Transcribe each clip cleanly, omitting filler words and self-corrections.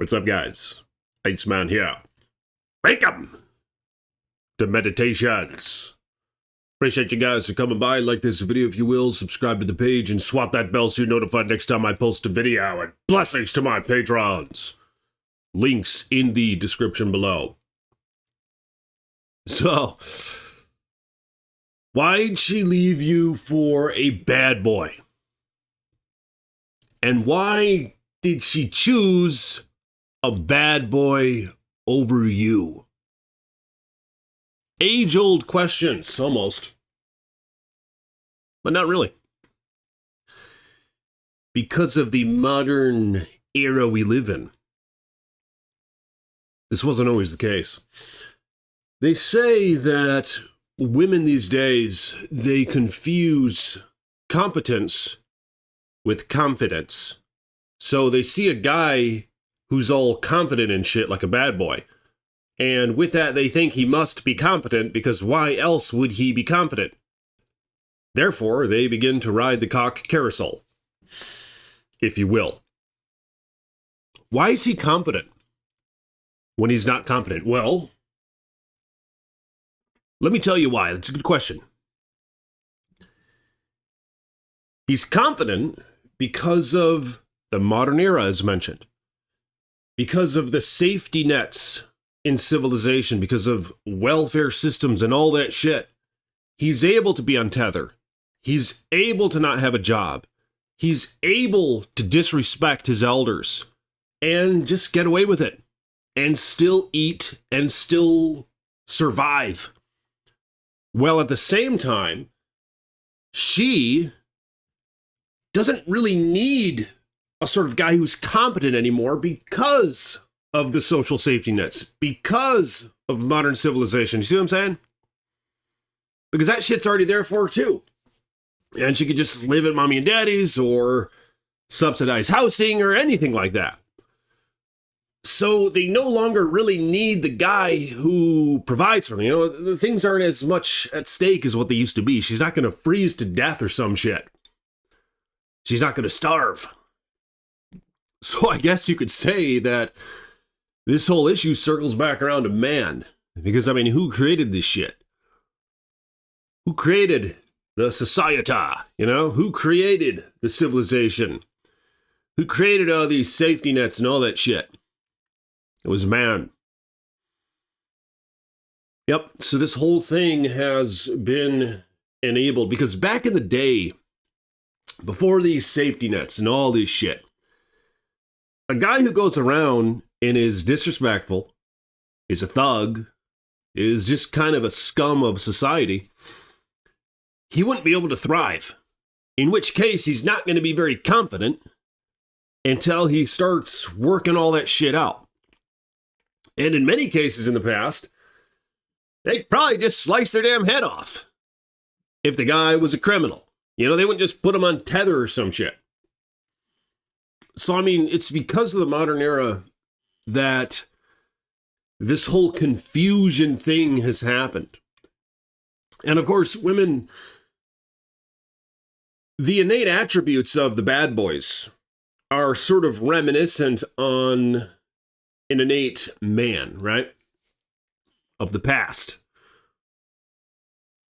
What's up, guys? Iceman here. Welcome to Meditations. Appreciate you guys for coming by. Like this video if you will. Subscribe to the page and swat that bell so you're notified next time I post a video. And blessings to my patrons. Links in the description below. So, why'd she leave you for a bad boy? And why did she choose a bad boy over you? Age-old questions, almost. But not really. Because of the modern era we live in. This wasn't always the case. They say that women these days, they confuse competence with confidence. So they see a guy who's all confident and shit like a bad boy. And with that, they think he must be competent because why else would he be confident? Therefore, they begin to ride the cock carousel, if you will. Why is he confident when he's not competent? Well, let me tell you why. That's a good question. He's confident because of the modern era, as mentioned. Because of the safety nets in civilization, because of welfare systems and all that shit. He's able to be untethered. He's able to not have a job. He's able to disrespect his elders and just get away with it and still eat and still survive. Well, at the same time, she doesn't really need a sort of guy who's competent anymore because of the social safety nets, because of modern civilization. You see what I'm saying? Because that shit's already there for her too. And she could just live at mommy and daddy's or subsidize housing or anything like that. So they no longer really need the guy who provides for them. You know, the things aren't as much at stake as what they used to be. She's not going to freeze to death or some shit. She's not going to starve. So I guess you could say that this whole issue circles back around to man. Because, I mean, who created this shit? Who created the society? You know? Who created the civilization? Who created all these safety nets and all that shit? It was man. Yep, so this whole thing has been enabled. Because back in the day, before these safety nets and all this shit, a guy who goes around and is disrespectful, is a thug, is just kind of a scum of society, he wouldn't be able to thrive. In which case, he's not going to be very confident until he starts working all that shit out. And in many cases in the past, they'd probably just slice their damn head off if the guy was a criminal. You know, they wouldn't just put him on tether or some shit. So, I mean, it's because of the modern era that this whole confusion thing has happened. And of course, women, the innate attributes of the bad boys are sort of reminiscent on an innate man, right? Of the past.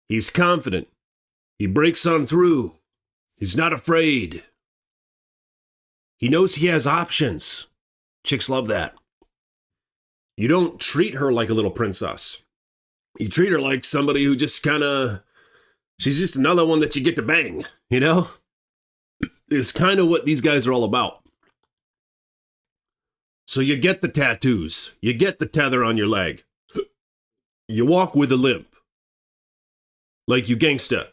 He's confident. He breaks on through. He's not afraid. He knows he has options. Chicks love that. You don't treat her like a little princess. You treat her like somebody who just kind of, she's just another one that you get to bang, you know? It's kind of what these guys are all about. So you get the tattoos. You get the tether on your leg. You walk with a limp. Like you gangsta.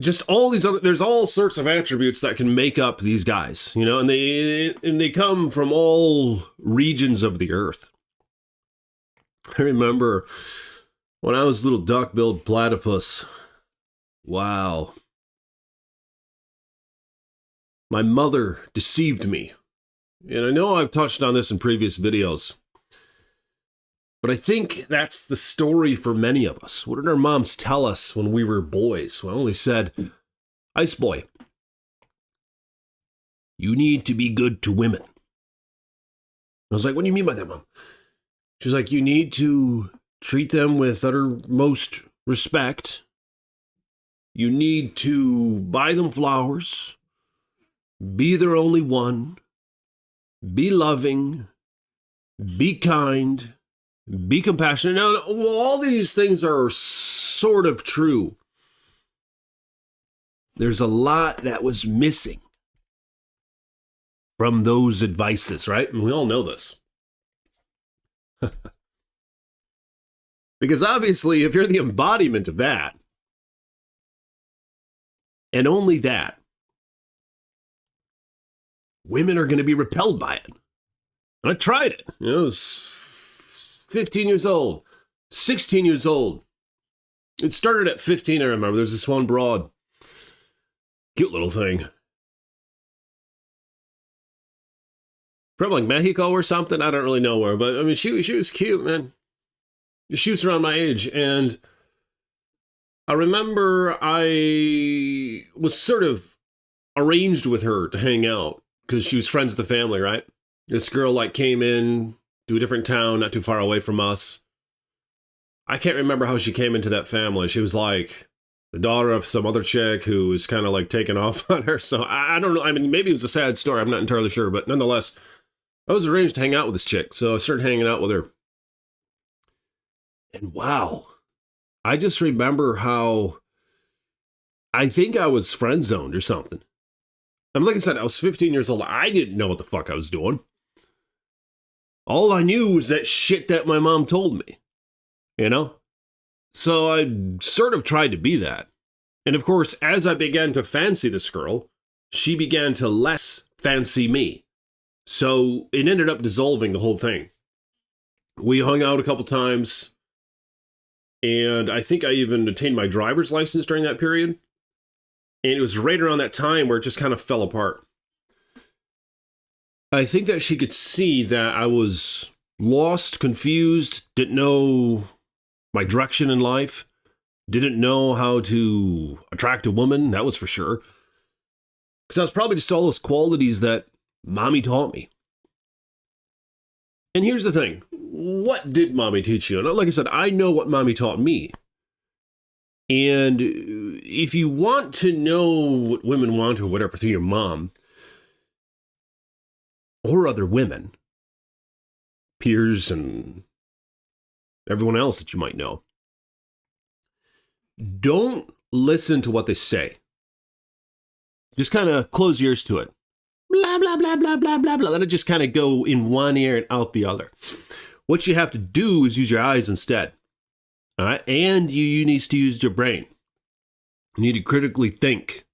Just all these other, there's all sorts of attributes that can make up these guys, you know, and they come from all regions of the earth. I remember when I was a little duck-billed platypus. Wow. My mother deceived me. And I know I've touched on this in previous videos. But I think that's the story for many of us. What did our moms tell us when we were boys? Well, they said, Ice boy, you need to be good to women. I was like, what do you mean by that, Mom? She's like, you need to treat them with uttermost respect. You need to buy them flowers. Be their only one. Be loving. Be kind. Be compassionate. Now, all these things are sort of true. There's a lot that was missing from those advices, right? And we all know this. Because obviously, if you're the embodiment of that, and only that, women are going to be repelled by it. And I tried it. I was 15 years old, 16 years old. It started at 15, I remember. There's this one broad. Cute little thing. Probably like Mexico or something. I don't really know where. But, I mean, she was cute, man. She was around my age. And I remember I was sort of arranged with her to hang out because she was friends with the family, right? This girl like came in to a different town, not too far away from us. I can't remember how she came into that family. She was like the daughter of some other chick who was kind of like taking off on her. So I don't know. I mean, maybe it was a sad story. I'm not entirely sure. But nonetheless, I was arranged to hang out with this chick. So I started hanging out with her. And wow, I just remember how I think I was friend zoned or something. And like I said, I was 15 years old. I didn't know what the fuck I was doing. All I knew was that shit that my mom told me, you know? So I sort of tried to be that. And of course, as I began to fancy this girl, she began to less fancy me. So it ended up dissolving the whole thing. We hung out a couple times. And I think I even obtained my driver's license during that period. And it was right around that time where it just kind of fell apart. I think that she could see that I was lost, confused, didn't know my direction in life, didn't know how to attract a woman, that was for sure. Because I was probably just all those qualities that mommy taught me. And here's the thing. What did mommy teach you? And like I said, I know what mommy taught me. And if you want to know what women want or whatever through your mom or other women, peers and everyone else that you might know, don't listen to what they say. Just kind of close your ears to it. Blah, blah, blah, blah, blah, blah, blah. Let it just kind of go in one ear and out the other. What you have to do is use your eyes instead. All right? And you need to use your brain. You need to critically think.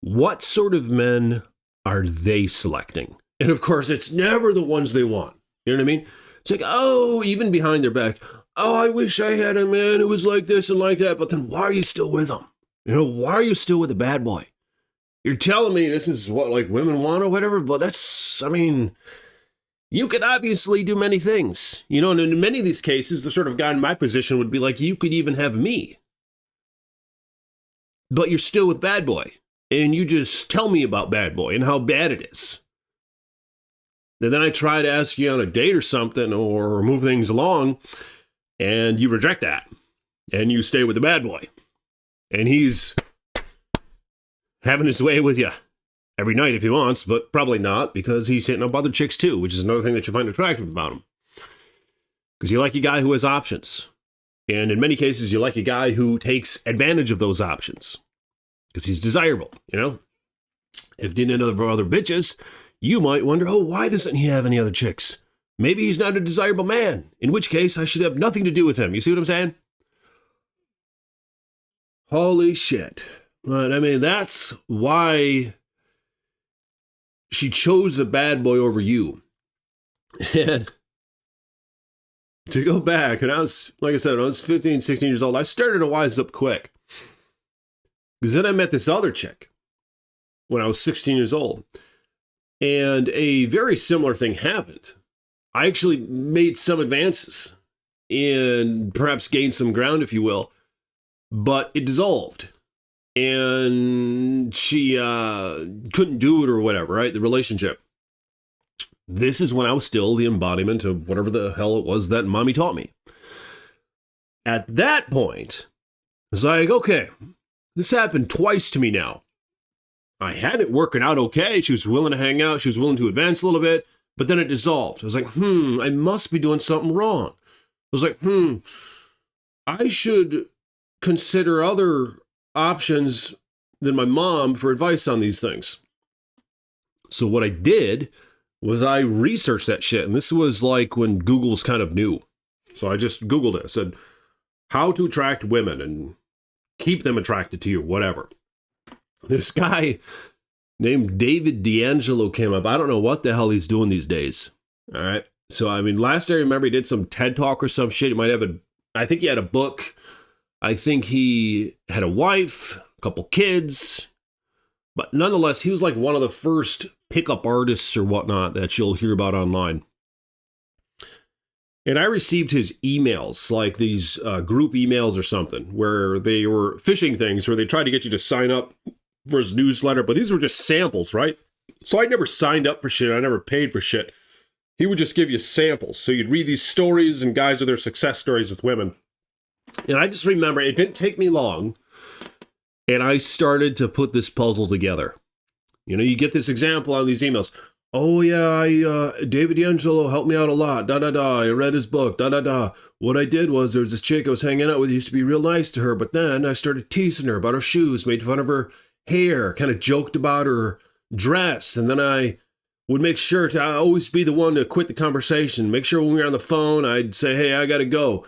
What sort of men are they selecting? And of course, it's never the ones they want. You know what I mean? It's like, oh, even behind their back. Oh, I wish I had a man who was like this and like that. But then why are you still with him? You know, why are you still with a bad boy? You're telling me this is what like women want or whatever, but that's, I mean, you could obviously do many things, you know, and in many of these cases, the sort of guy in my position would be like, you could even have me, but you're still with bad boy and you just tell me about bad boy and how bad it is. And then I try to ask you on a date or something or move things along and you reject that and you stay with the bad boy and he's having his way with you every night if he wants, but probably not because he's hitting up other chicks too, which is another thing that you find attractive about him. Because you like a guy who has options. And in many cases, you like a guy who takes advantage of those options. Because he's desirable, you know? If he didn't have other bitches, you might wonder, oh, why doesn't he have any other chicks? Maybe he's not a desirable man, in which case I should have nothing to do with him. You see what I'm saying? Holy shit. But I mean, that's why she chose a bad boy over you. And to go back, and I was, like I said, when I was 15, 16 years old, I started to wise up quick. Because then I met this other chick when I was 16 years old. And a very similar thing happened. I actually made some advances and perhaps gained some ground, if you will. But it dissolved. And she couldn't do it or whatever, right? The relationship. this is when I was still the embodiment of whatever the hell it was that mommy taught me. At that point, I was like, okay, this happened twice to me now. I had it working out okay. She was willing to hang out. She was willing to advance a little bit, but then it dissolved. I was like, I must be doing something wrong. I was like, I should consider other options than my mom for advice on these things. So what I did was I researched that shit. And this was like when Google was kind of new. So I just Googled it. I said, how to attract women and keep them attracted to you, whatever. This guy named David D'Angelo came up. I don't know what the hell he's doing these days. All right. So, I mean, last I remember, he did some TED Talk or some shit. He might have I think he had a book. I think he had a wife, a couple kids. But nonetheless, he was like one of the first pickup artists or whatnot that you'll hear about online. And I received his emails, like these group emails or something, where they were phishing things, where they tried to get you to sign up for his newsletter. But these were just samples, right? So I never signed up for shit. I never paid for shit. He would just give you samples. So you'd read these stories and guys with their success stories with women. And I just remember it didn't take me long. And I started to put this puzzle together. You know, you get this example on these emails. Oh, yeah, David D'Angelo helped me out a lot. Da-da-da. I read his book. Da-da-da. What I did was there was this chick I was hanging out with. Used to be real nice to her. But then I started teasing her about her shoes, made fun of her hair, kind of joked about her dress. And then I would make sure to always be the one to quit the conversation. Make sure when we were on the phone, I'd say, hey, I got to go.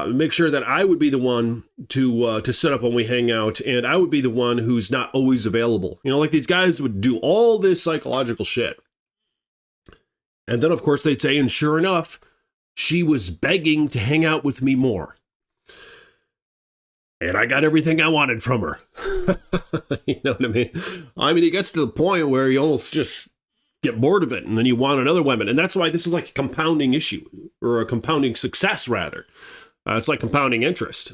Make sure that I would be the one to set up when we hang out, and I would be the one who's not always available. You know, like these guys would do all this psychological shit. And then, of course, they'd say, and sure enough, she was begging to hang out with me more. And I got everything I wanted from her. You know what I mean? I mean, it gets to the point where you almost just get bored of it, and then you want another woman. And that's why this is like a compounding issue, or a compounding success, rather. It's like compounding interest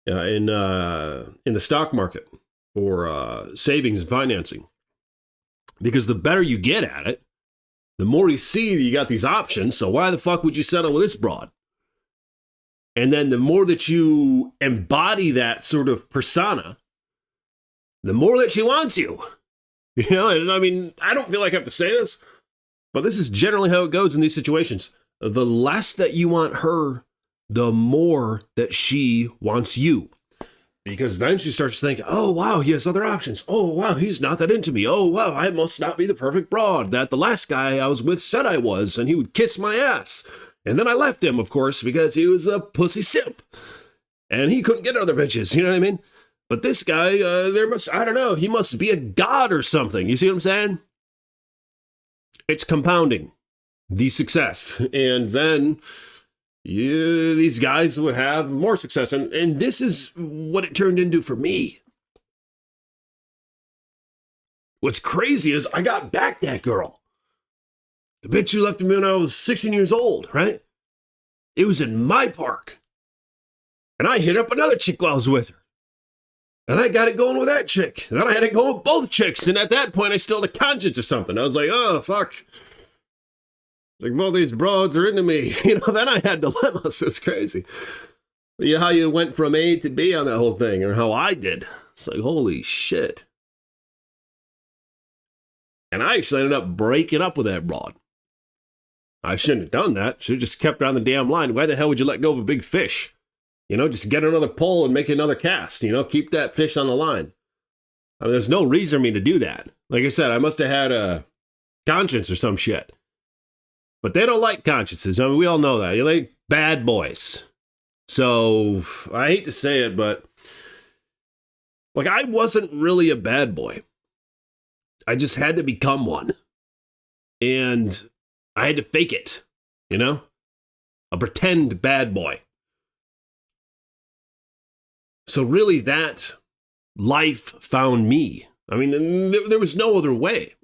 in the stock market or savings and financing. Because the better you get at it, the more you see that you got these options. So why the fuck would you settle with this broad? And then the more that you embody that sort of persona, the more that she wants you. You know, and I mean, I don't feel like I have to say this, but this is generally how it goes in these situations. The less that you want her, the more that she wants you. Because then she starts to think, oh, wow, he has other options. Oh, wow, he's not that into me. Oh, wow, I must not be the perfect broad that the last guy I was with said I was, and he would kiss my ass. And then I left him, of course, because he was a pussy simp. And he couldn't get other bitches, you know what I mean? But this guy, I don't know, he must be a god or something. You see what I'm saying? It's compounding the success. And then these guys would have more success. And this is what it turned into for me. What's crazy is I got back that girl. The bitch who left me when I was 16 years old, right? It was in my park. And I hit up another chick while I was with her. And I got it going with that chick. And then I had it going with both chicks. And at that point, I still had a conscience or something. I was like, oh, fuck. Like, both these broads are into me. You know, then I had dilemmas. It was crazy. You know how you went from A to B on that whole thing, or how I did. It's like, holy shit. And I actually ended up breaking up with that broad. I shouldn't have done that. Should have just kept her on the damn line. Why the hell would you let go of a big fish? You know, just get another pole and make another cast. You know, keep that fish on the line. I mean, there's no reason for me to do that. Like I said, I must have had a conscience or some shit. But they don't like consciences. I mean, we all know that. You like bad boys. So, I hate to say it, but like, I wasn't really a bad boy. I just had to become one. And I had to fake it, you know? A pretend bad boy. So really, that life found me. I mean, there was no other way.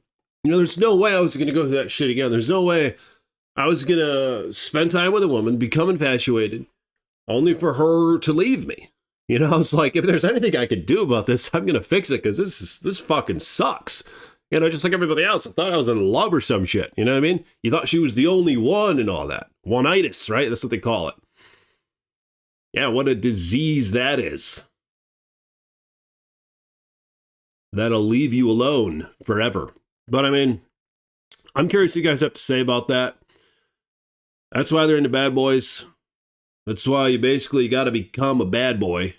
You know, there's no way I was going to go through that shit again. There's no way I was going to spend time with a woman, become infatuated, only for her to leave me. You know, I was like, if there's anything I could do about this, I'm going to fix it, because this fucking sucks. You know, just like everybody else. I thought I was in love or some shit. You know what I mean? You thought she was the only one and all that. One-itis, right? That's what they call it. Yeah, what a disease that is. That'll leave you alone forever. But I mean, I'm curious what you guys have to say about that. That's why they're into bad boys. That's why you basically got to become a bad boy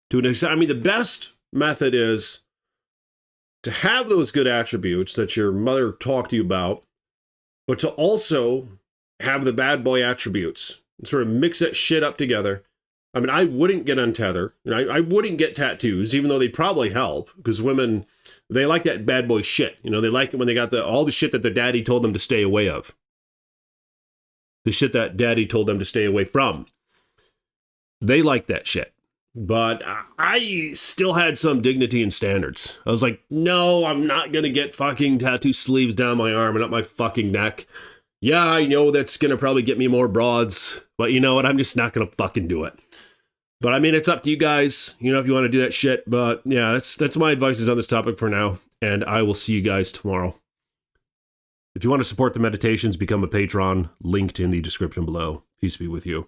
to an extent. I mean, the best method is to have those good attributes that your mother talked to you about, but to also have the bad boy attributes and sort of mix that shit up together. I mean, I wouldn't get untethered. I wouldn't get tattoos, even though they probably help, because women, they like that bad boy shit. You know, they like it when they got all the shit that their daddy told them to stay away of. The shit that daddy told them to stay away from. They like that shit. But I still had some dignity and standards. I was like, no, I'm not going to get fucking tattoo sleeves down my arm and up my fucking neck. Yeah, I know that's going to probably get me more broads, but you know what? I'm just not going to fucking do it. But I mean, it's up to you guys, you know, if you want to do that shit. But yeah, that's my advice on this topic for now. And I will see you guys tomorrow. If you want to support the meditations, become a patron, linked in the description below. Peace be with you.